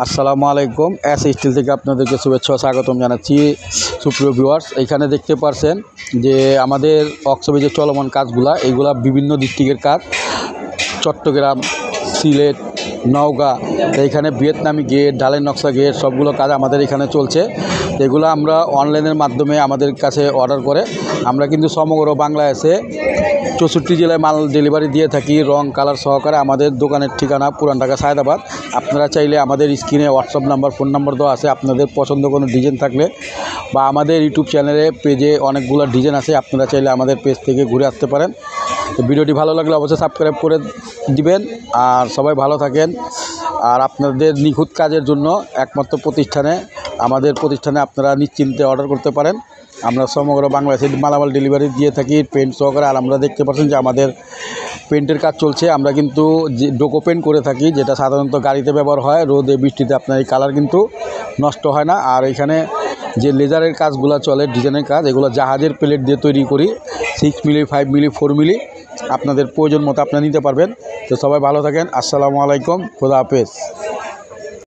আসসালামু আলাইকুম। S still থেকে আপনাদেরকে শুভেচ্ছা ও স্বাগতম জানাচ্ছি। সুপ্রিয় ভিউয়ার্স, এইখানে দেখতে পারছেন যে আমাদের ওয়ার্কশপে যে চলমান কাজগুলা, এইগুলা বিভিন্ন ডিস্ট্রিক্টের কাজ। চট্টগ্রাম, সিলেট, নওগাঁ, এইখানে ভিয়েতনামি গেট, ঢালাই নকশা গেট সবগুলো কাজ আমাদের এখানে চলছে। এগুলো আমরা অনলাইনের মাধ্যমে আমাদের কাছে অর্ডার করে আমরা কিন্তু সমগ্র বাংলাদেশে 64 জেলায় মাল ডেলিভারি দিয়ে থাকি, রং কালার সহকারে। আমাদের দোকানের ঠিকানা পুরান ঢাকা সায়দাবাদ। আপনারা চাইলে আমাদের স্ক্রিনে হোয়াটসঅ্যাপ নাম্বার, ফোন নাম্বার দেওয়া আছে। আপনাদের পছন্দ কোনো ডিজাইন থাকলে বা আমাদের ইউটিউব চ্যানেলে পেজে অনেকগুলো ডিজাইন আছে, আপনারা চাইলে আমাদের পেজ থেকে ঘুরে আসতে পারেন। তো ভিডিওটি ভালো লাগলে অবশ্যই সাবস্ক্রাইব করে দিবেন। আর সবাই ভালো থাকেন। আর আপনাদের নিখুঁত কাজের জন্য একমাত্র আমাদের প্রতিষ্ঠানে আপনারা নিশ্চিন্তে অর্ডার করতে পারেন। আমরা সমগ্র বাংলাদেশে মালামাল ডেলিভারি দিয়ে থাকি পেন্ট সহকারে। আর আমরা দেখতে পাচ্ছেন যে আমাদের পেন্টের কাজ চলছে। আমরা কিন্তু যে ডোকো পেন্ট করে থাকি, যেটা সাধারণত গাড়িতে ব্যবহার হয়, রোদে বৃষ্টিতে আপনার এই কালার কিন্তু নষ্ট হয় না। আর এখানে যে লেজারের কাজগুলো চলে, ডিজাইনের কাজ, এগুলো জাহাজের প্লেট দিয়ে তৈরি করি। 6 মিলি, 5 মিলি, 4 মিলি আপনাদের প্রয়োজন মতো আপনারা নিতে পারবেন। তো সবাই ভালো থাকেন। আসসালামু আলাইকুম, খোদা হাফেজ।